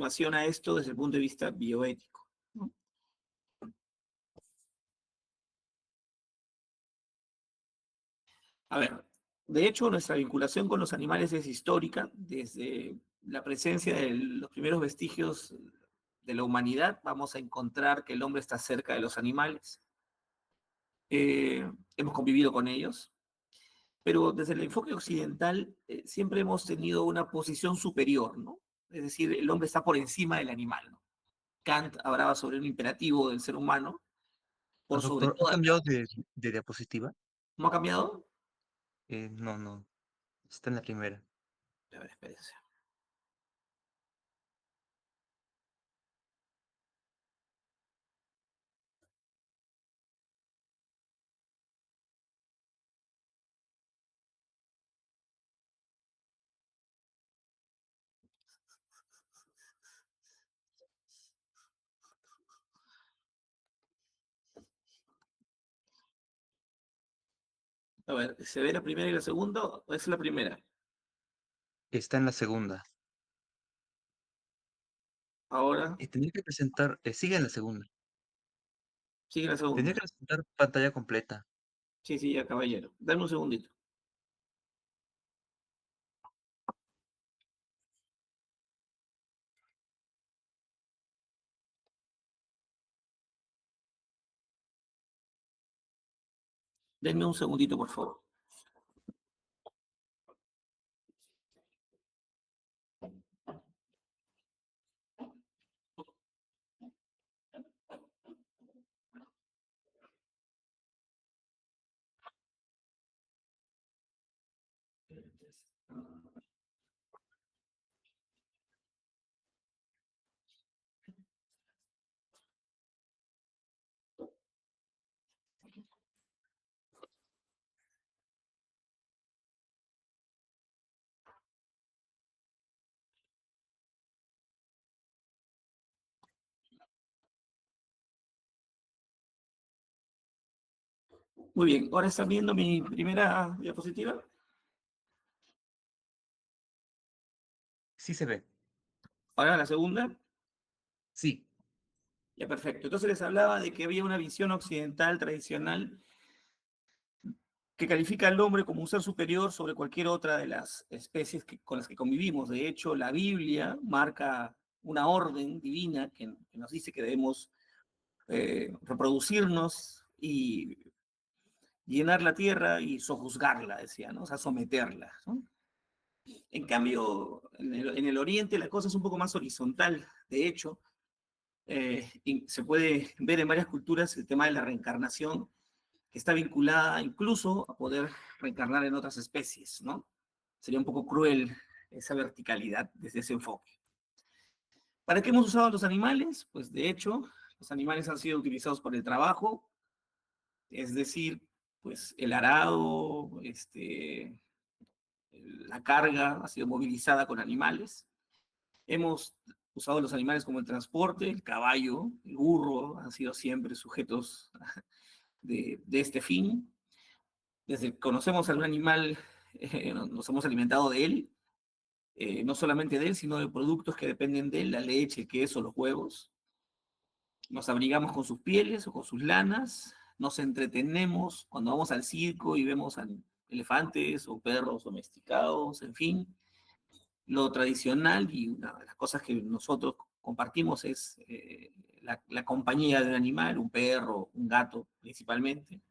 aproximación a esto desde el punto de vista bioético, ¿no? A ver, de hecho, nuestra vinculación con los animales es histórica. Desde la presencia de los primeros vestigios de la humanidad, vamos a encontrar que el hombre está cerca de los animales. Hemos convivido con ellos, pero desde el enfoque occidental siempre hemos tenido una posición superior, ¿no? Es decir, el hombre está por encima del animal, ¿no? Kant hablaba sobre un imperativo del ser humano por sobre Doctor, ¿ha toda... cambiado de diapositiva? ¿No ha cambiado? No, no, está en la primera. A ver, espérense. A ver, ¿se ve la primera y la segunda? ¿O es la primera? Está en la segunda. Ahora, Y tendría que presentar, sigue en la segunda. sigue la Tendría segunda. que presentar pantalla completa. Sí, sí, ya, caballero. Dame un segundito. Denme un segundito, por favor. Muy bien, ahora están viendo mi primera diapositiva. Sí se ve. Ahora la segunda. Sí. Ya, perfecto. Entonces les hablaba de que había una visión occidental tradicional que califica al hombre como un ser superior sobre cualquier otra de las especies con las que convivimos. De hecho, la Biblia marca una orden divina que nos dice que debemos reproducirnos y llenar la tierra y sojuzgarla, decía, ¿no? O sea, someterla, ¿no? En cambio, en el Oriente la cosa es un poco más horizontal. De hecho, y se puede ver en varias culturas el tema de la reencarnación, que está vinculada incluso a poder reencarnar en otras especies, ¿no? Sería un poco cruel esa verticalidad desde ese enfoque. ¿Para qué hemos usado los animales? Pues de hecho, los animales han sido utilizados por el trabajo, es decir, pues el arado, la carga ha sido movilizada con animales. Hemos usado los animales como el transporte, el caballo, el burro, han sido siempre sujetos de este fin. Desde que conocemos a un animal, nos hemos alimentado de él, no solamente de él, sino de productos que dependen de él, la leche, el queso, los huevos. Nos abrigamos con sus pieles o con sus lanas, nos entretenemos cuando vamos al circo y vemos a elefantes o perros domesticados, en fin. Lo tradicional y una de las cosas que nosotros compartimos es la compañía de un animal, un perro, un gato principalmente.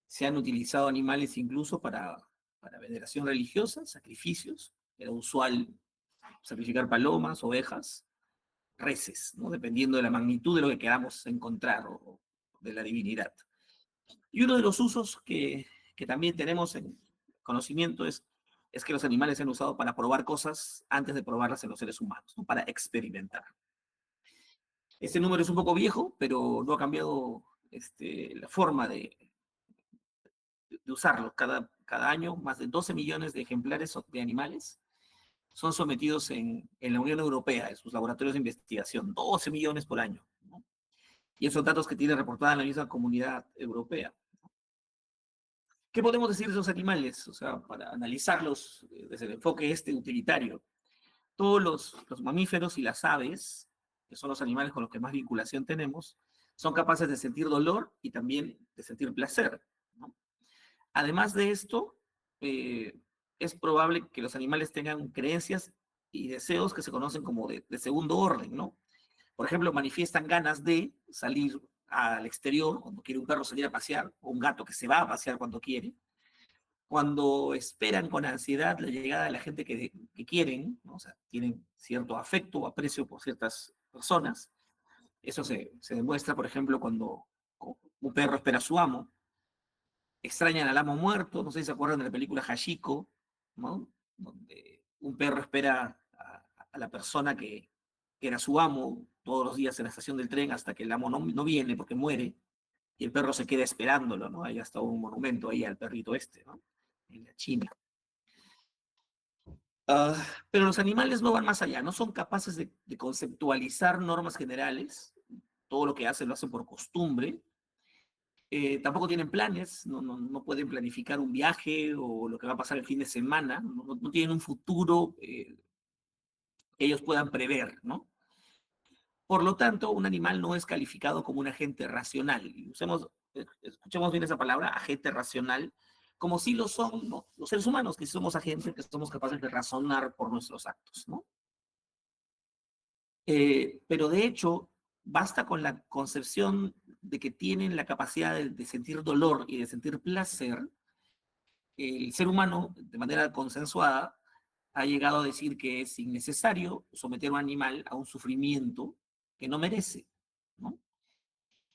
Se han utilizado animales incluso para veneración religiosa, sacrificios. Era usual sacrificar palomas, ovejas, reses, ¿no? Dependiendo de la magnitud de lo que queramos encontrar o de la divinidad. Y uno de los usos que también tenemos en conocimiento es que los animales se han usado para probar cosas antes de probarlas en los seres humanos, ¿no? Para experimentar. Este número es un poco viejo, pero no ha cambiado la forma de usarlo. Cada año, más de 12 millones de ejemplares de animales son sometidos en la Unión Europea, en sus laboratorios de investigación. 12 millones por año, ¿no? Y esos datos que tiene reportada la misma comunidad europea. ¿Qué podemos decir de esos animales? O sea, para analizarlos desde el enfoque utilitario. Todos los mamíferos y las aves, que son los animales con los que más vinculación tenemos, son capaces de sentir dolor y también de sentir placer, ¿no? Además de esto, es probable que los animales tengan creencias y deseos que se conocen como de segundo orden, ¿no? Por ejemplo, manifiestan ganas de salir al exterior cuando quiere un perro salir a pasear, o un gato que se va a pasear cuando quiere, cuando esperan con ansiedad la llegada de la gente que quieren, ¿no? O sea, tienen cierto afecto o aprecio por ciertas personas. Eso se demuestra, por ejemplo, cuando un perro espera a su amo, extrañan al amo muerto, no sé si se acuerdan de la película Hachiko, ¿no? Donde un perro espera a la persona que era su amo todos los días en la estación del tren hasta que el amo no viene porque muere, y el perro se queda esperándolo, ¿no? Hay hasta un monumento ahí al perrito este, ¿no? En la China. Uh, pero los animales no van más allá, no son capaces de conceptualizar normas generales, todo lo que hacen lo hacen por costumbre, tampoco tienen planes, no pueden planificar un viaje o lo que va a pasar el fin de semana, no tienen un futuro que ellos puedan prever, ¿no? Por lo tanto, un animal no es calificado como un agente racional. Y escuchemos bien esa palabra, agente racional, como si lo son, ¿no? Los seres humanos, que somos agentes, que somos capaces de razonar por nuestros actos, ¿no? Pero de hecho, basta con la concepción de que tienen la capacidad de sentir dolor y de sentir placer. El ser humano, de manera consensuada, ha llegado a decir que es innecesario someter a un animal a un sufrimiento que no merece, ¿no?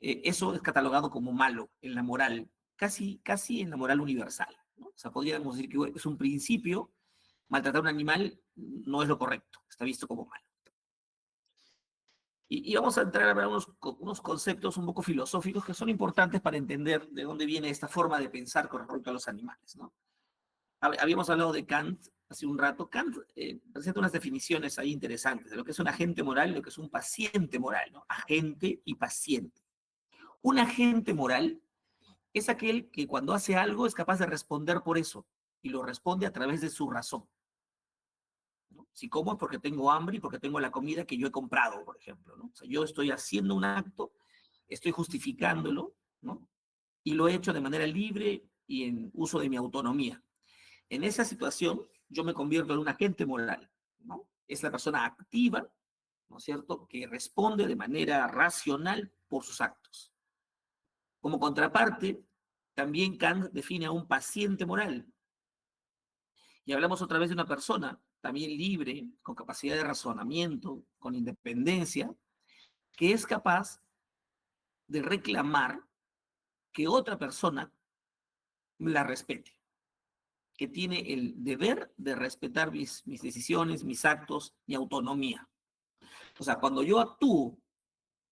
Eso es catalogado como malo en la moral, casi en la moral universal, ¿no? O sea, podríamos decir que es un principio, maltratar a un animal no es lo correcto, está visto como malo. Y vamos a entrar a ver unos conceptos un poco filosóficos que son importantes para entender de dónde viene esta forma de pensar con respecto a los animales, ¿no? Habíamos hablado de Kant hace un rato. Kant presenta unas definiciones ahí interesantes de lo que es un agente moral y lo que es un paciente moral, ¿no? Agente y paciente. Un agente moral es aquel que cuando hace algo es capaz de responder por eso y lo responde a través de su razón, ¿no? Si como es porque tengo hambre y porque tengo la comida que yo he comprado, por ejemplo, ¿no? O sea, yo estoy haciendo un acto, estoy justificándolo, ¿no? Y lo he hecho de manera libre y en uso de mi autonomía. En esa situación, yo me convierto en un agente moral, ¿no? Es la persona activa, ¿no es cierto?, que responde de manera racional por sus actos. Como contraparte, también Kant define a un paciente moral. Y hablamos otra vez de una persona también libre, con capacidad de razonamiento, con independencia, que es capaz de reclamar que otra persona la respete, que tiene el deber de respetar mis decisiones, mis actos, mi autonomía. O sea, cuando yo actúo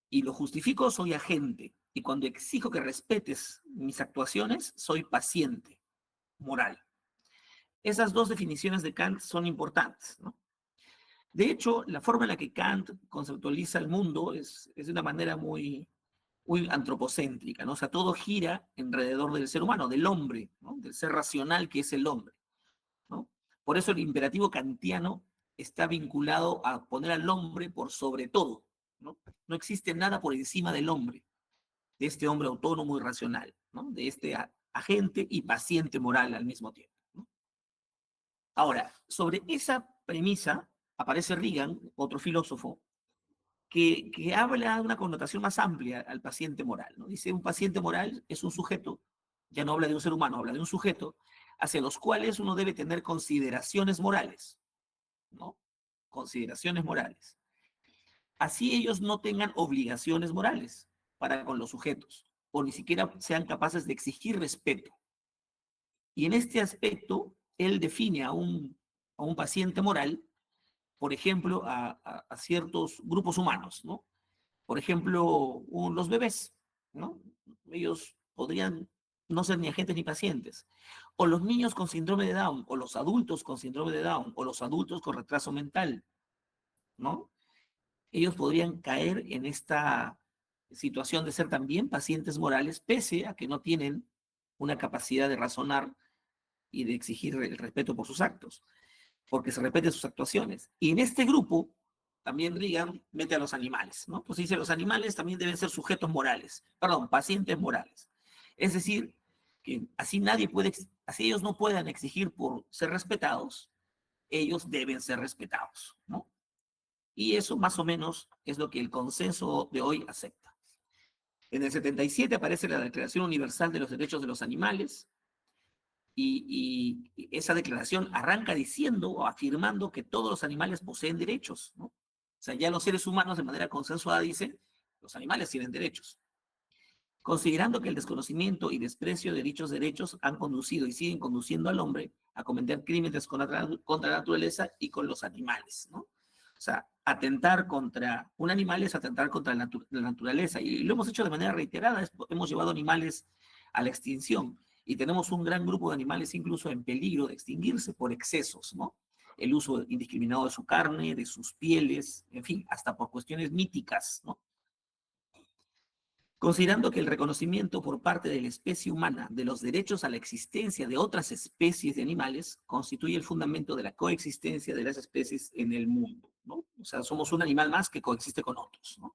y lo justifico, soy agente. Y cuando exijo que respetes mis actuaciones, soy paciente, moral. Esas dos definiciones de Kant son importantes, ¿no? De hecho, la forma en la que Kant conceptualiza el mundo es de una manera muy antropocéntrica, ¿no? O sea, todo gira alrededor del ser humano, del hombre, ¿no? Del ser racional que es el hombre, ¿no? Por eso el imperativo kantiano está vinculado a poner al hombre por sobre todo, ¿no? No existe nada por encima del hombre, de este hombre autónomo y racional, ¿no? De este agente y paciente moral al mismo tiempo, ¿no? Ahora, sobre esa premisa aparece Reagan, otro filósofo, que habla de una connotación más amplia al paciente moral, ¿no? Dice, un paciente moral es un sujeto, ya no habla de un ser humano, habla de un sujeto, hacia los cuales uno debe tener consideraciones morales, ¿no? Consideraciones morales. Así ellos no tengan obligaciones morales para con los sujetos, o ni siquiera sean capaces de exigir respeto. Y en este aspecto, él define a un paciente moral, por ejemplo, a ciertos grupos humanos, ¿no? Por ejemplo, los bebés, ¿no? Ellos podrían no ser ni agentes ni pacientes. O los niños con síndrome de Down, o los adultos con síndrome de Down, o los adultos con retraso mental, ¿no? Ellos podrían caer en esta situación de ser también pacientes morales, pese a que no tienen una capacidad de razonar y de exigir el respeto por sus actos. porque se repiten sus actuaciones. Y en este grupo, también Reagan mete a los animales, ¿no? Pues dice, los animales también deben ser sujetos morales, perdón, pacientes morales. Es decir, que así nadie puede, así ellos no puedan exigir por ser respetados, ellos deben ser respetados, ¿no? Y eso más o menos es lo que el consenso de hoy acepta. En el 77 aparece la Declaración Universal de los Derechos de los Animales, y esa declaración arranca diciendo o afirmando que todos los animales poseen derechos, ¿no? O sea, ya los seres humanos de manera consensuada dicen, los animales tienen derechos. Considerando que el desconocimiento y desprecio de dichos derechos han conducido y siguen conduciendo al hombre a cometer crímenes contra la naturaleza y con los animales, ¿no? O sea, atentar contra un animal es atentar contra la naturaleza, y lo hemos hecho de manera reiterada, hemos llevado animales a la extinción, y tenemos un gran grupo de animales incluso en peligro de extinguirse por excesos, ¿no? El uso indiscriminado de su carne, de sus pieles, en fin, hasta por cuestiones míticas, ¿no? Considerando que el reconocimiento por parte de la especie humana de los derechos a la existencia de otras especies de animales constituye el fundamento de la coexistencia de las especies en el mundo, ¿no? O sea, somos un animal más que coexiste con otros, ¿no?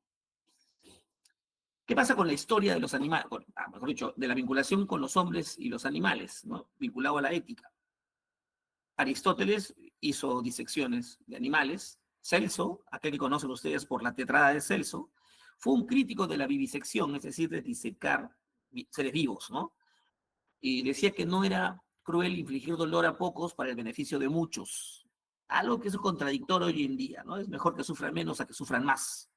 ¿Qué pasa con la historia de los animales? Bueno, mejor dicho, de la vinculación con los hombres y los animales, ¿no? Vinculado a la ética. Aristóteles hizo disecciones de animales. Celso, aquel que conocen ustedes por la tetrada de Celso, fue un crítico de la vivisección, es decir, de disecar seres vivos, ¿no? Y decía que no era cruel infligir dolor a pocos para el beneficio de muchos. Algo que es contradictorio hoy en día, ¿no? Es mejor que sufran menos a que sufran más.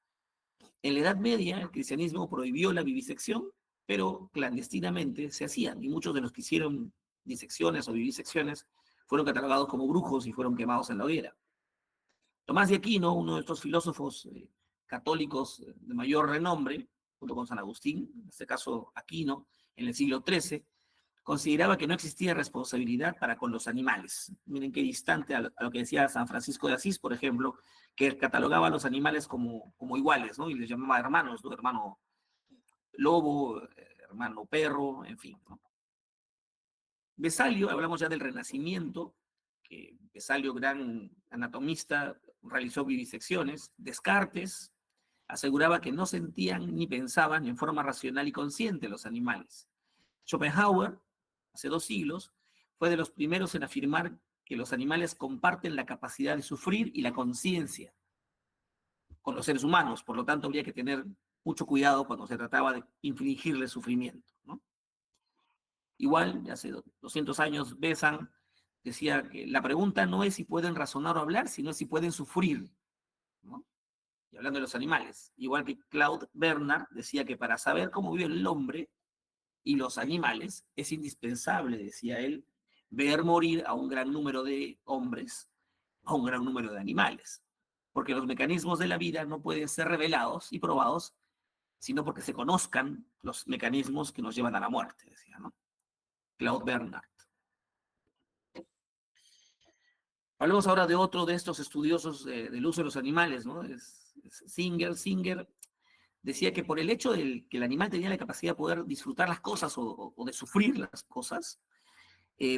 En la Edad Media, el cristianismo prohibió la vivisección, pero clandestinamente se hacían, y muchos de los que hicieron disecciones o vivisecciones fueron catalogados como brujos y fueron quemados en la hoguera. Tomás de Aquino, uno de estos filósofos católicos de mayor renombre, junto con San Agustín, en este caso Aquino, en el siglo XIII, consideraba que no existía responsabilidad para con los animales. Miren qué distante a lo que decía San Francisco de Asís, por ejemplo, que catalogaba a los animales como iguales, ¿no? Y les llamaba hermanos, ¿no? Hermano lobo, hermano perro, en fin, ¿no? Vesalio, hablamos ya del Renacimiento, que Vesalio, gran anatomista, realizó vivisecciones. Descartes aseguraba que no sentían ni pensaban en forma racional y consciente los animales. Schopenhauer, hace 2 siglos, fue de los primeros en afirmar que los animales comparten la capacidad de sufrir y la conciencia con los seres humanos, por lo tanto habría que tener mucho cuidado cuando se trataba de infligirles sufrimiento, ¿no? Igual, hace 200 años, Besant decía que la pregunta no es si pueden razonar o hablar, sino si pueden sufrir, ¿no? Y hablando de los animales, igual que Claude Bernard decía que para saber cómo vive el hombre y los animales es indispensable, decía él, ver morir a un gran número de hombres, a un gran número de animales, porque los mecanismos de la vida no pueden ser revelados y probados, sino porque se conozcan los mecanismos que nos llevan a la muerte, decía, ¿no? Claude Bernard. Hablemos ahora de otro de estos estudiosos del uso de los animales, ¿no? Es Singer. Singer decía que por el hecho de que el animal tenía la capacidad de poder disfrutar las cosas o de sufrir las cosas,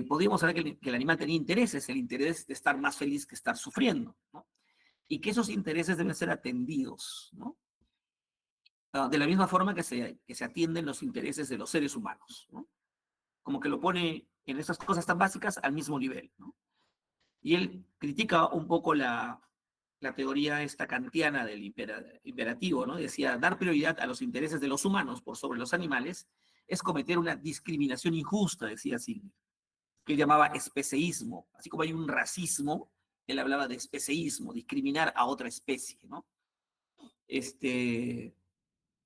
podríamos saber que el animal tenía intereses, el interés de estar más feliz que estar sufriendo, ¿no? Y que esos intereses deben ser atendidos, ¿no? De la misma forma que se atienden los intereses de los seres humanos, ¿no? Como que lo pone en esas cosas tan básicas al mismo nivel, ¿no? Y él critica un poco la teoría esta kantiana del imperativo, ¿no? Decía, dar prioridad a los intereses de los humanos por sobre los animales es cometer una discriminación injusta, decía Singer, que él llamaba especeísmo. Así como hay un racismo, él hablaba de especeísmo, discriminar a otra especie, ¿no?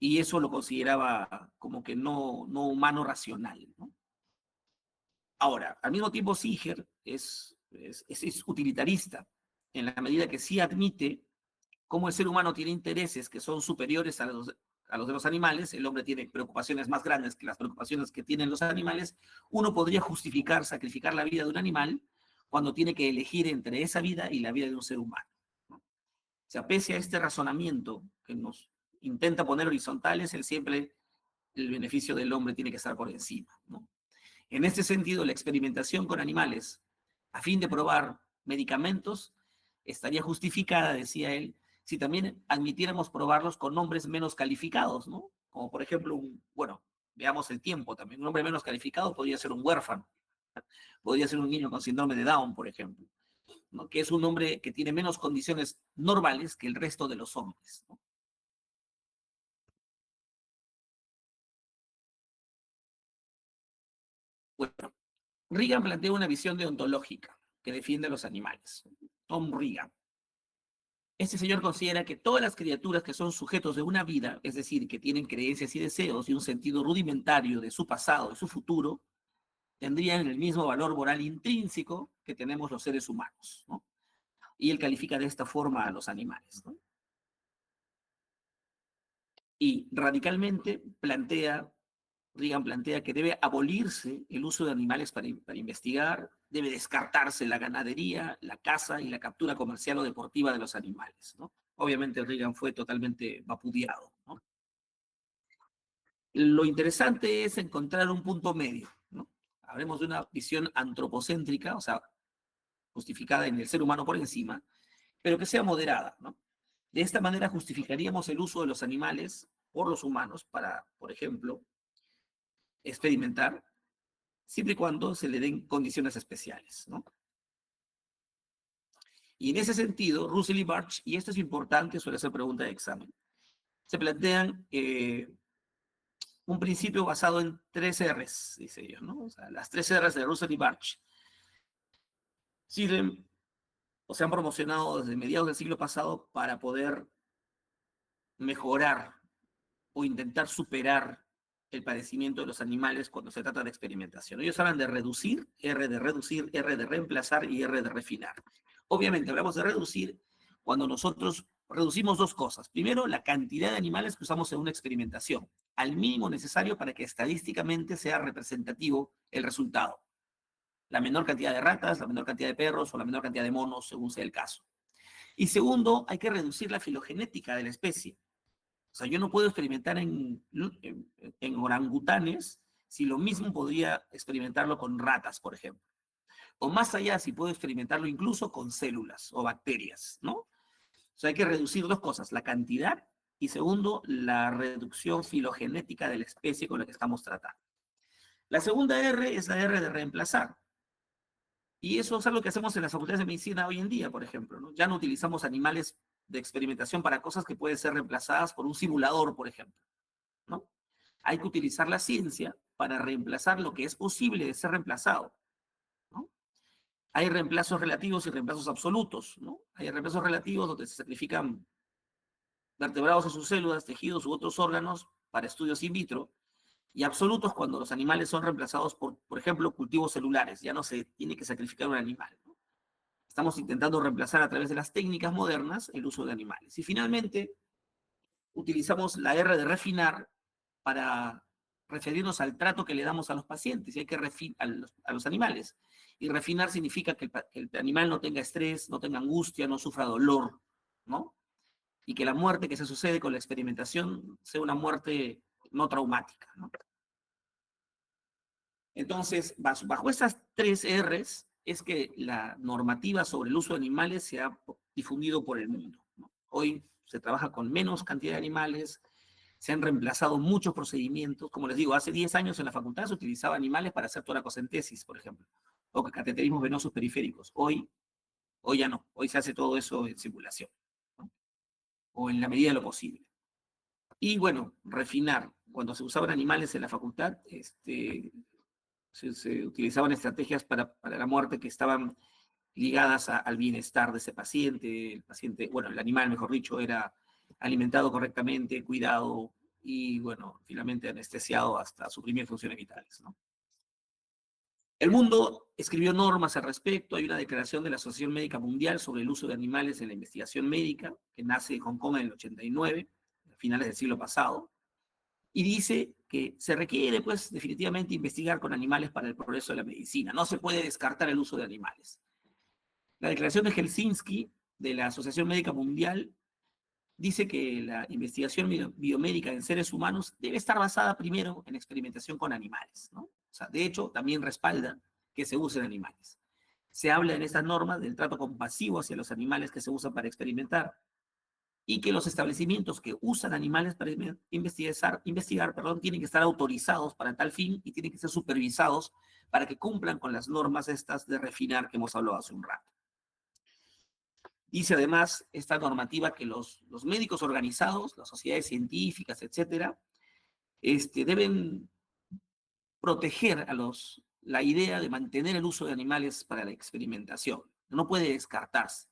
Y eso lo consideraba como que no humano racional, ¿no? Ahora, al mismo tiempo, Singer es utilitarista, en la medida que sí admite cómo el ser humano tiene intereses que son superiores a los de los animales, el hombre tiene preocupaciones más grandes que las preocupaciones que tienen los animales. Uno podría justificar sacrificar la vida de un animal cuando tiene que elegir entre esa vida y la vida de un ser humano, ¿no? O sea, pese a este razonamiento que nos intenta poner horizontales, él siempre, el beneficio del hombre tiene que estar por encima, ¿no? En este sentido, la experimentación con animales, a fin de probar medicamentos estaría justificada, decía él, si también admitiéramos probarlos con nombres menos calificados, ¿no? Como por ejemplo, bueno, veamos el tiempo también. Un hombre menos calificado podría ser un huérfano, podría ser un niño con síndrome de Down, por ejemplo, ¿no? Que es un hombre que tiene menos condiciones normales que el resto de los hombres, ¿no? Bueno, Reagan plantea una visión deontológica que defiende a los animales. Tom Reagan. Este señor considera que todas las criaturas que son sujetos de una vida, es decir, que tienen creencias y deseos y un sentido rudimentario de su pasado y su futuro, tendrían el mismo valor moral intrínseco que tenemos los seres humanos, ¿no? Y él califica de esta forma a los animales, ¿no? Y radicalmente Reagan plantea que debe abolirse el uso de animales para investigar, debe descartarse la ganadería, la caza y la captura comercial o deportiva de los animales, ¿no? Obviamente Reagan fue totalmente vapuleado, ¿no? Lo interesante es encontrar un punto medio, ¿no? Hablemos de una visión antropocéntrica, o sea, justificada en el ser humano por encima, pero que sea moderada, ¿no? De esta manera justificaríamos el uso de los animales por los humanos para, por ejemplo, experimentar, siempre y cuando se le den condiciones especiales, ¿no? Y en ese sentido, Russell y Bartsch, y esto es importante, suele ser pregunta de examen, se plantean un principio basado en tres R's, dice ellos, ¿no? O sea, las tres R's de Russell y Bartsch sirven o se han promocionado desde mediados del siglo pasado para poder mejorar o intentar superar el padecimiento de los animales cuando se trata de experimentación. Ellos hablan de reducir, R de reducir, R de reemplazar y R de refinar. Obviamente hablamos de reducir cuando nosotros reducimos dos cosas. Primero, la cantidad de animales que usamos en una experimentación, al mínimo necesario para que estadísticamente sea representativo el resultado. La menor cantidad de ratas, la menor cantidad de perros o la menor cantidad de monos, según sea el caso. Y segundo, hay que reducir la filogenética de la especie. O sea, yo no puedo experimentar en orangutanes si lo mismo podría experimentarlo con ratas, por ejemplo. O más allá, si puedo experimentarlo incluso con células o bacterias, ¿no? O sea, hay que reducir dos cosas, la cantidad y segundo, la reducción filogenética de la especie con la que estamos tratando. La segunda R es la R de reemplazar. Y eso es algo que hacemos en las facultades de medicina hoy en día, por ejemplo, ¿no? Ya no utilizamos animales de experimentación para cosas que pueden ser reemplazadas por un simulador, por ejemplo, ¿no? Hay que utilizar la ciencia para reemplazar lo que es posible de ser reemplazado, ¿no? Hay reemplazos relativos y reemplazos absolutos, ¿no? Hay reemplazos relativos donde se sacrifican vertebrados en sus células, tejidos u otros órganos para estudios in vitro, y absolutos cuando los animales son reemplazados por ejemplo, cultivos celulares. Ya no se tiene que sacrificar un animal, ¿no? Estamos intentando reemplazar a través de las técnicas modernas el uso de animales. Y finalmente, utilizamos la R de refinar para referirnos al trato que le damos a los pacientes y hay que a los animales. Y refinar significa que el animal no tenga estrés, no tenga angustia, no sufra dolor, ¿no? Y que la muerte que se sucede con la experimentación sea una muerte no traumática, ¿no? Entonces, bajo estas tres R's es que la normativa sobre el uso de animales se ha difundido por el mundo, ¿no? Hoy se trabaja con menos cantidad de animales, se han reemplazado muchos procedimientos. Como les digo, hace 10 años en la facultad se utilizaba animales para hacer toracocentesis, por ejemplo, o cateterismos venosos periféricos. Hoy ya no, hoy se hace todo eso en simulación, ¿no? O en la medida de lo posible. Y bueno, refinar. Cuando se usaban animales en la facultad, se utilizaban estrategias para la muerte que estaban ligadas al bienestar de ese paciente. El paciente, bueno, el animal, mejor dicho, era alimentado correctamente, cuidado y, bueno, finalmente anestesiado hasta suprimir funciones vitales, ¿no? El mundo escribió normas al respecto. Hay una declaración de la Asociación Médica Mundial sobre el uso de animales en la investigación médica, que nace en Hong Kong en el 89, a finales del siglo pasado, y dice que se requiere, pues, definitivamente investigar con animales para el progreso de la medicina. No se puede descartar el uso de animales. La declaración de Helsinki de la Asociación Médica Mundial dice que la investigación biomédica en seres humanos debe estar basada primero en experimentación con animales, ¿no? O sea, de hecho, también respalda que se usen animales. se habla en esta norma del trato compasivo hacia los animales que se usan para experimentar y que los establecimientos que usan animales para investigar, perdón, tienen que estar autorizados para tal fin y tienen que ser supervisados para que cumplan con las normas estas de refinar que hemos hablado hace un rato. Dice además esta normativa que los médicos organizados, las sociedades científicas, etcétera, deben proteger la idea de mantener el uso de animales para la experimentación. No puede descartarse.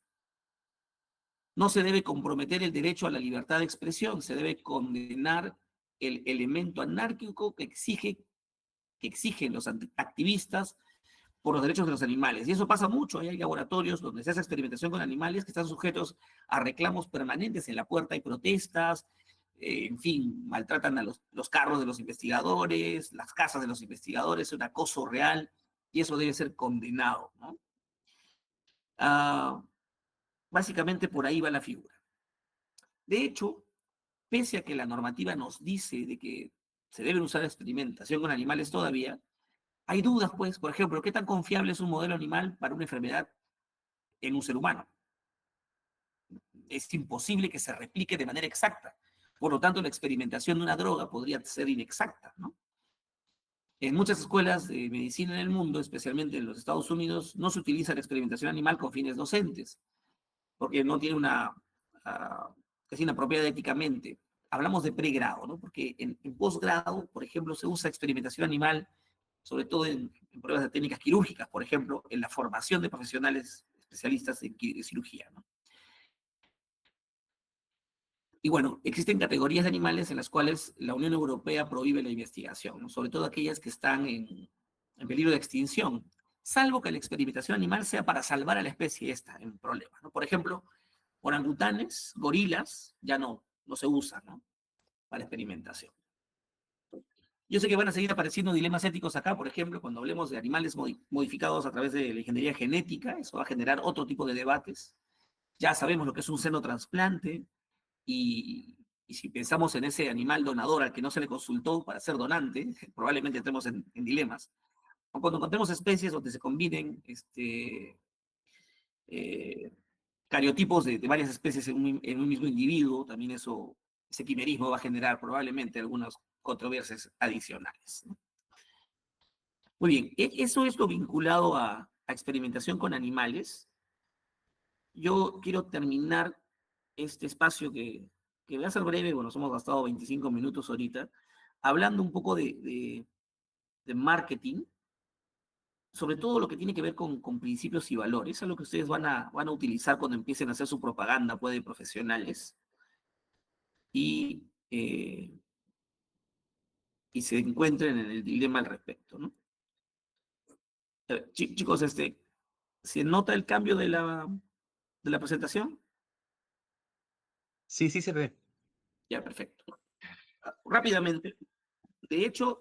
No se debe comprometer el derecho a la libertad de expresión, se debe condenar el elemento anárquico que exigen los activistas por los derechos de los animales. Y eso pasa mucho. Hay laboratorios donde se hace experimentación con animales que están sujetos a reclamos permanentes en la puerta, hay protestas, en fin, maltratan a los carros de los investigadores, las casas de los investigadores, es un acoso real y eso debe ser condenado, ¿no? Básicamente por ahí va la figura. De hecho, pese a que la normativa nos dice de que se debe usar experimentación con animales todavía, hay dudas, pues, por ejemplo, ¿qué tan confiable es un modelo animal para una enfermedad en un ser humano? Es imposible que se replique de manera exacta. Por lo tanto, la experimentación de una droga podría ser inexacta, ¿no? En muchas escuelas de medicina en el mundo, especialmente en los Estados Unidos, no se utiliza la experimentación animal con fines docentes, porque no tiene es inapropiada éticamente. Hablamos de pregrado, ¿no? Porque en posgrado, por ejemplo, se usa experimentación animal, sobre todo en pruebas de técnicas quirúrgicas, por ejemplo, en la formación de profesionales especialistas en cirugía, ¿no? Y bueno, existen categorías de animales en las cuales la Unión Europea prohíbe la investigación, ¿no? Sobre todo aquellas que están en peligro de extinción, salvo que la experimentación animal sea para salvar a la especie esta en problemas, ¿no? Por ejemplo, orangutanes, gorilas, ya no se usan, ¿no? Para experimentación. Yo sé que van a seguir apareciendo dilemas éticos acá, por ejemplo, cuando hablemos de animales modificados a través de la ingeniería genética, eso va a generar otro tipo de debates. Ya sabemos lo que es un seno trasplante, y si pensamos en ese animal donador al que no se le consultó para ser donante, probablemente entremos en dilemas. O cuando encontremos especies donde se combinen eh, cariotipos de varias especies en un mismo individuo, también ese quimerismo va a generar probablemente algunas controversias adicionales, ¿no? Muy bien, eso es lo vinculado a experimentación con animales. Yo quiero terminar este espacio que voy a ser breve, bueno, nos hemos gastado 25 minutos ahorita, hablando un poco de marketing, sobre todo lo que tiene que ver con principios y valores, es lo que ustedes van a utilizar cuando empiecen a hacer su propaganda, pues, de profesionales, y, eh, y se encuentren en el dilema al respecto, ¿no? Chicos, ¿se nota el cambio de la presentación? Sí, sí se ve. Ya, perfecto. Rápidamente, de hecho,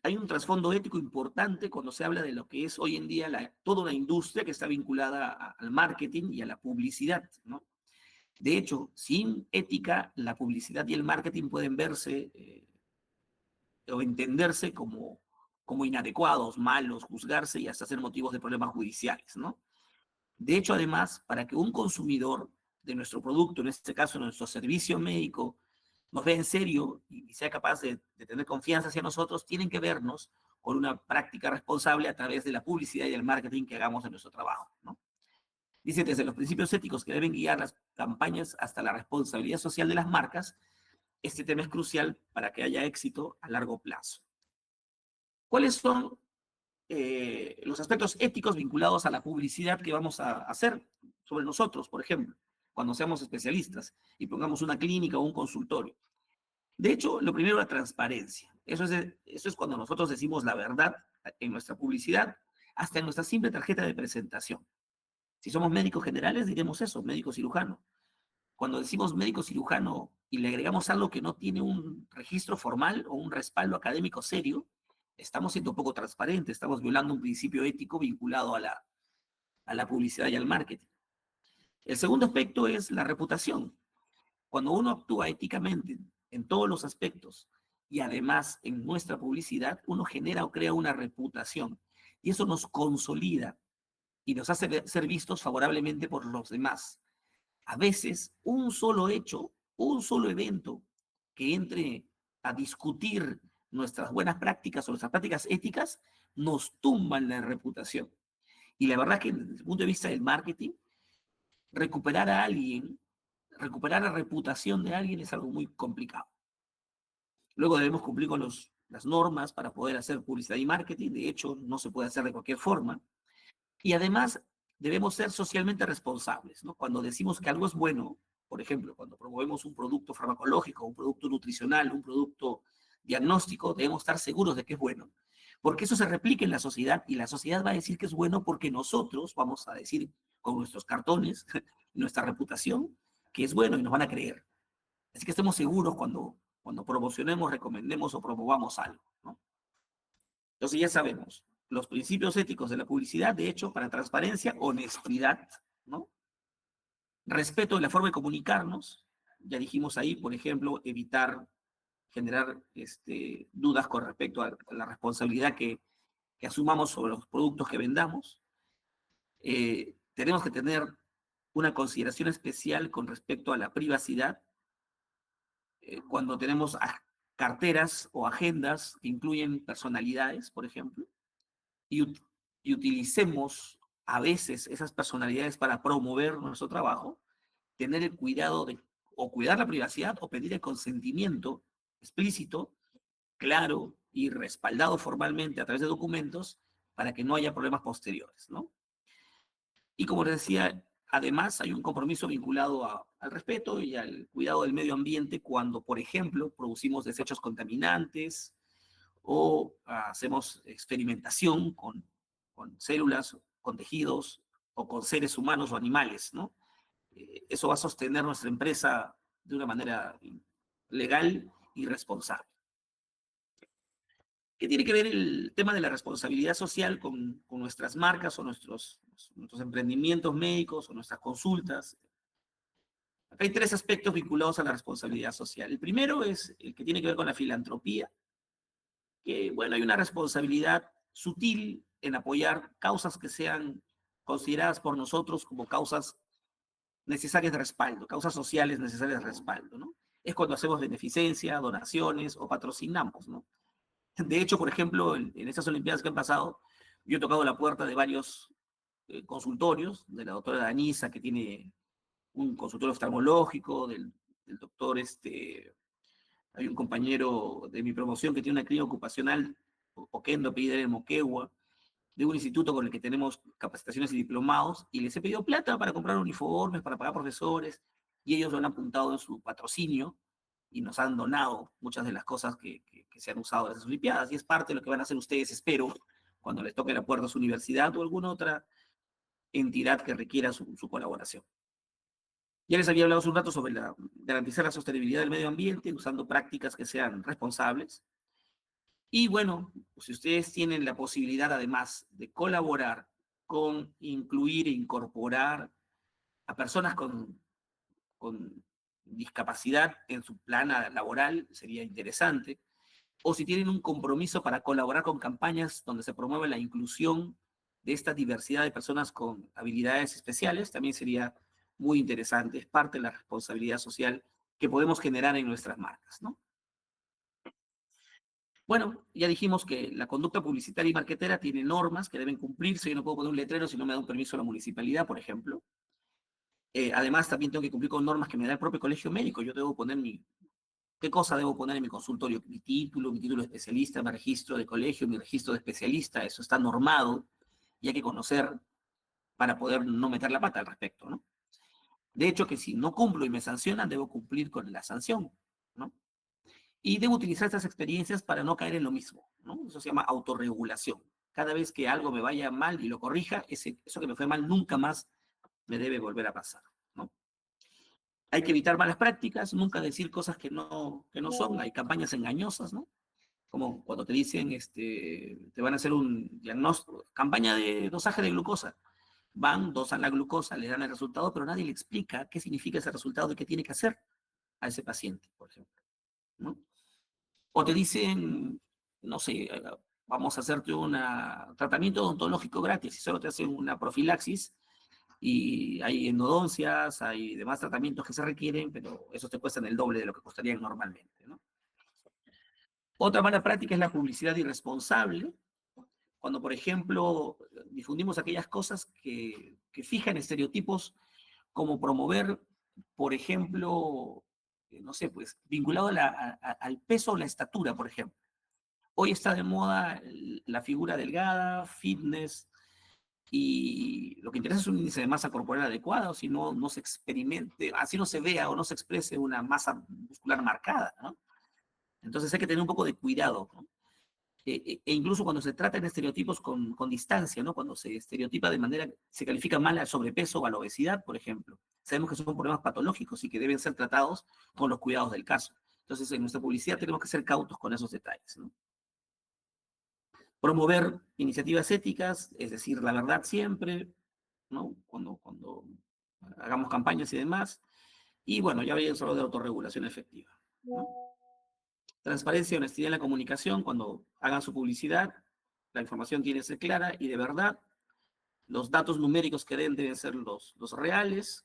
hay un trasfondo ético importante cuando se habla de lo que es hoy en día toda una industria que está vinculada al marketing y a la publicidad, ¿no? De hecho, sin ética, la publicidad y el marketing pueden verse o entenderse como inadecuados, malos, juzgarse y hasta ser motivos de problemas judiciales, ¿no? De hecho, además, para que un consumidor de nuestro producto, en este caso nuestro servicio médico, nos vea en serio y sea capaz de tener confianza hacia nosotros, tienen que vernos con una práctica responsable a través de la publicidad y el marketing que hagamos en nuestro trabajo, ¿no? Dice, desde los principios éticos que deben guiar las campañas hasta la responsabilidad social de las marcas, este tema es crucial para que haya éxito a largo plazo. ¿Cuáles son los aspectos éticos vinculados a la publicidad que vamos a hacer sobre nosotros, por ejemplo, cuando seamos especialistas y pongamos una clínica o un consultorio? De hecho, lo primero, la transparencia. Eso es cuando nosotros decimos la verdad en nuestra publicidad, hasta en nuestra simple tarjeta de presentación. Si somos médicos generales, diremos eso, médico cirujano. Cuando decimos médico cirujano y le agregamos algo que no tiene un registro formal o un respaldo académico serio, estamos siendo poco transparentes, estamos violando un principio ético vinculado a la publicidad y al marketing. El segundo aspecto es la reputación. Cuando uno actúa éticamente en todos los aspectos y además en nuestra publicidad, uno genera o crea una reputación y eso nos consolida y nos hace ser vistos favorablemente por los demás. A veces, un solo hecho, un solo evento que entre a discutir nuestras buenas prácticas o nuestras prácticas éticas, nos tumban la reputación. Y la verdad es que desde el punto de vista del marketing, recuperar a alguien, recuperar la reputación de alguien es algo muy complicado. Luego debemos cumplir con las normas para poder hacer publicidad y marketing. De hecho, no se puede hacer de cualquier forma. Y además, debemos ser socialmente responsables, ¿no? Cuando decimos que algo es bueno, por ejemplo, cuando promovemos un producto farmacológico, un producto nutricional, un producto diagnóstico, debemos estar seguros de que es bueno. Porque eso se replica en la sociedad y la sociedad va a decir que es bueno porque nosotros vamos a decir con nuestros cartones, nuestra reputación, que es bueno y nos van a creer. Así que estemos seguros cuando promocionemos, recomendemos o promovamos algo, ¿no? Entonces ya sabemos, los principios éticos de la publicidad, de hecho, para transparencia, honestidad, ¿no? Respeto de la forma de comunicarnos, ya dijimos ahí, por ejemplo, evitar generar dudas con respecto a la responsabilidad que asumamos sobre los productos que vendamos. Tenemos que tener una consideración especial con respecto a la privacidad cuando tenemos carteras o agendas que incluyen personalidades, por ejemplo, y, y utilicemos a veces esas personalidades para promover nuestro trabajo, tener el cuidado de o cuidar la privacidad o pedir el consentimiento explícito, claro y respaldado formalmente a través de documentos para que no haya problemas posteriores, ¿no? Y como les decía, además hay un compromiso vinculado al respeto y al cuidado del medio ambiente cuando, por ejemplo, producimos desechos contaminantes o hacemos experimentación con células, con tejidos o con seres humanos o animales, ¿no? Eso va a sostener nuestra empresa de una manera legal y responsable. ¿Qué tiene que ver el tema de la responsabilidad social con nuestras marcas o nuestros emprendimientos médicos o nuestras consultas? Acá hay tres aspectos vinculados a la responsabilidad social. El primero es el que tiene que ver con la filantropía, que, bueno, hay una responsabilidad sutil en apoyar causas que sean consideradas por nosotros como causas necesarias de respaldo, causas sociales necesarias de respaldo, ¿no? Es cuando hacemos beneficencia, donaciones o patrocinamos, ¿no? De hecho, por ejemplo, en estas Olimpiadas que han pasado, yo he tocado la puerta de varios consultorios, de la doctora Danisa, que tiene un consultorio oftalmológico, del doctor, hay un compañero de mi promoción que tiene una clínica ocupacional, Oquendo, apellida en Moquegua, de un instituto con el que tenemos capacitaciones y diplomados, y les he pedido plata para comprar uniformes, para pagar profesores, y ellos lo han apuntado en su patrocinio y nos han donado muchas de las cosas que se han usado en esas Olimpiadas, y es parte de lo que van a hacer ustedes, espero, cuando les toque la puerta a su universidad o alguna otra entidad que requiera su colaboración. Ya les había hablado hace un rato sobre garantizar la sostenibilidad del medio ambiente usando prácticas que sean responsables. Y bueno, si ustedes tienen la posibilidad además de colaborar con incluir e incorporar a personas con discapacidad en su plana laboral, sería interesante. O si tienen un compromiso para colaborar con campañas donde se promueve la inclusión de esta diversidad de personas con habilidades especiales, también sería muy interesante. Es parte de la responsabilidad social que podemos generar en nuestras marcas, ¿no? Bueno, ya dijimos que la conducta publicitaria y marketera tiene normas que deben cumplirse. Yo no puedo poner un letrero si no me da un permiso a la municipalidad, por ejemplo. Además, también tengo que cumplir con normas que me da el propio colegio médico. Yo debo poner ¿qué cosa debo poner en mi consultorio? Mi título de especialista, mi registro de colegio, mi registro de especialista. Eso está normado y hay que conocer para poder no meter la pata al respecto, ¿no? De hecho, que si no cumplo y me sancionan, debo cumplir con la sanción, ¿no? Y debo utilizar estas experiencias para no caer en lo mismo, ¿no? Eso se llama autorregulación. Cada vez que algo me vaya mal y lo corrija, eso que me fue mal nunca más me debe volver a pasar, ¿no? Hay que evitar malas prácticas, nunca decir cosas que no son. Hay campañas engañosas, ¿no? Como cuando te dicen, te van a hacer un diagnóstico, campaña de dosaje de glucosa. Van, dosan la glucosa, le dan el resultado, pero nadie le explica qué significa ese resultado y qué tiene que hacer a ese paciente, por ejemplo, ¿no? O te dicen, no sé, vamos a hacerte un tratamiento odontológico gratis y solo te hacen una profilaxis y hay endodoncias, hay demás tratamientos que se requieren, pero esos te cuestan el doble de lo que costarían normalmente, ¿no? Otra mala práctica es la publicidad irresponsable, cuando, por ejemplo, difundimos aquellas cosas que fijan estereotipos como promover, por ejemplo, no sé, pues vinculado al peso o la estatura, por ejemplo. Hoy está de moda la figura delgada, fitness, y lo que interesa es un índice de masa corporal adecuado, si no, no se experimente, así no se vea o no se exprese una masa muscular marcada, ¿no? Entonces hay que tener un poco de cuidado, ¿no? Incluso cuando se trata en estereotipos con distancia, ¿no? Cuando se estereotipa de manera, se califica mal al sobrepeso o a la obesidad, por ejemplo. Sabemos que son problemas patológicos y que deben ser tratados con los cuidados del caso. Entonces, en nuestra publicidad tenemos que ser cautos con esos detalles, ¿no? Promover iniciativas éticas, es decir, la verdad siempre, ¿no? Cuando hagamos campañas y demás. Y bueno, ya había hablado de autorregulación efectiva, ¿no? Transparencia y honestidad en la comunicación, cuando hagan su publicidad, la información tiene que ser clara y de verdad, los datos numéricos que den deben ser los reales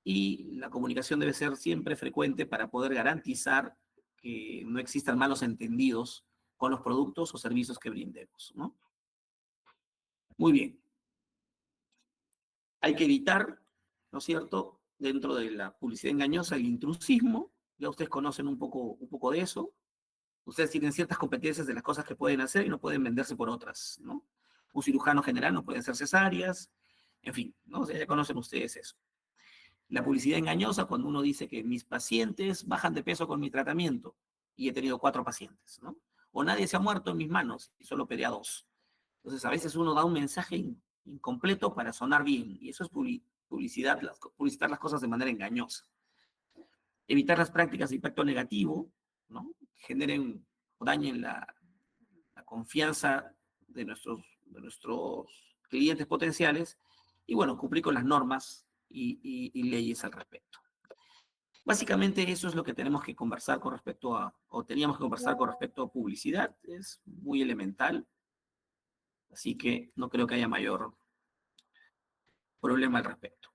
y la comunicación debe ser siempre frecuente para poder garantizar que no existan malos entendidos con los productos o servicios que brindemos, ¿no? Muy bien. Hay que evitar, ¿no es cierto?, dentro de la publicidad engañosa, el intrusismo. Ya ustedes conocen un poco de eso. Ustedes tienen ciertas competencias de las cosas que pueden hacer y no pueden venderse por otras, ¿no? Un cirujano general no puede hacer cesáreas, en fin, ¿no? O sea, ya conocen ustedes eso. La publicidad engañosa, cuando uno dice que mis pacientes bajan de peso con mi tratamiento y he tenido 4 pacientes, ¿no? O nadie se ha muerto en mis manos y solo operé a 2. Entonces, a veces uno da un mensaje incompleto para sonar bien y eso es publicidad, publicitar las cosas de manera engañosa. Evitar las prácticas de impacto negativo, ¿no? Que generen o dañen la confianza de nuestros clientes potenciales y, bueno, cumplir con las normas y leyes al respecto. Básicamente eso es lo que tenemos que conversar con respecto a, o teníamos que conversar con respecto a publicidad. Es muy elemental, así que no creo que haya mayor problema al respecto.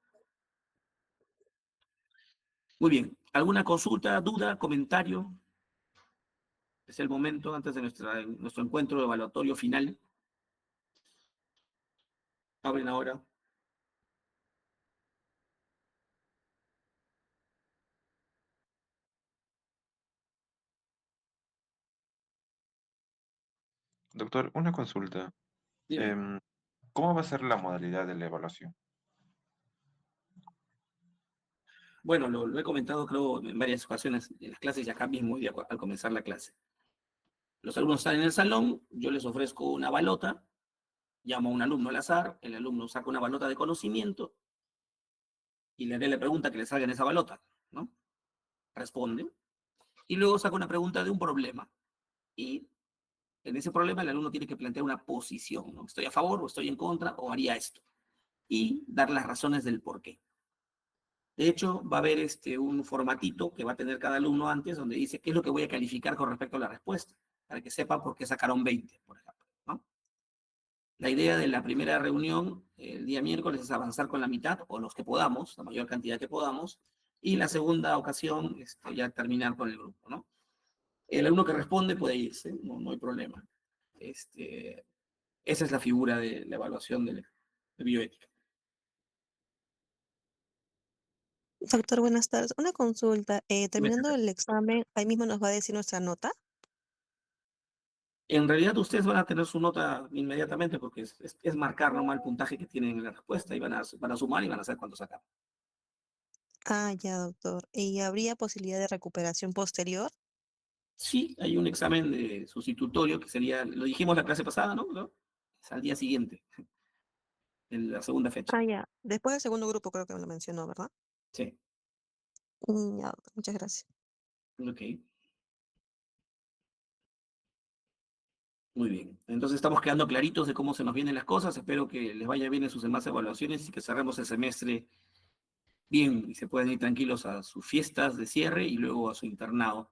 Muy bien, ¿alguna consulta, duda, comentario? Es el momento antes de nuestro encuentro evaluatorio final. Abren ahora. Doctor, una consulta. Dime. Em, ¿Cómo va a ser la modalidad de la evaluación? Bueno, lo he comentado creo en varias ocasiones en las clases y acá mismo al comenzar la clase. Los alumnos están en el salón, yo les ofrezco una balota, llamo a un alumno al azar, el alumno saca una balota de conocimiento y le haré la pregunta que le salga en esa balota, ¿no? Responde. Y luego saca una pregunta de un problema. Y en ese problema el alumno tiene que plantear una posición, ¿no? Estoy a favor o estoy en contra o haría esto. Y dar las razones del por qué. De hecho, va a haber un formatito que va a tener cada alumno antes donde dice qué es lo que voy a calificar con respecto a la respuesta, para que sepa por qué sacaron 20, por ejemplo, ¿no? La idea de la primera reunión el día miércoles es avanzar con la mitad o los que podamos, la mayor cantidad que podamos, y la segunda ocasión ya terminar con el grupo, ¿no? El alumno que responde puede irse, no, no hay problema. Este, Esa es la figura de la evaluación de bioética. Doctor, buenas tardes. Una consulta. Terminando el examen, ahí mismo nos va a decir nuestra nota. En realidad ustedes van a tener su nota inmediatamente porque es marcar nomás el puntaje que tienen en la respuesta y van a sumar y van a saber cuánto sacan. Ah, ya, doctor. ¿Y habría posibilidad de recuperación posterior? Sí, hay un examen de sustitutorio que sería, lo dijimos la clase pasada, ¿no? ¿No? Es al día siguiente, en la segunda fecha. Ah, ya. Después del segundo grupo creo que me lo mencionó, ¿verdad? Sí, Ya, doctor. Muchas gracias. ok, muy bien. Entonces estamos quedando claritos de cómo se nos vienen las cosas. Espero que les vaya bien en sus demás evaluaciones y que cerremos el semestre bien y se puedan ir tranquilos a sus fiestas de cierre y luego a su internado,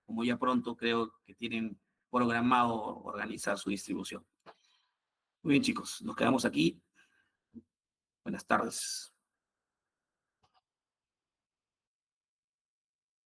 como ya pronto creo que tienen programado organizar su distribución. Muy bien, chicos, nos quedamos aquí. Buenas tardes.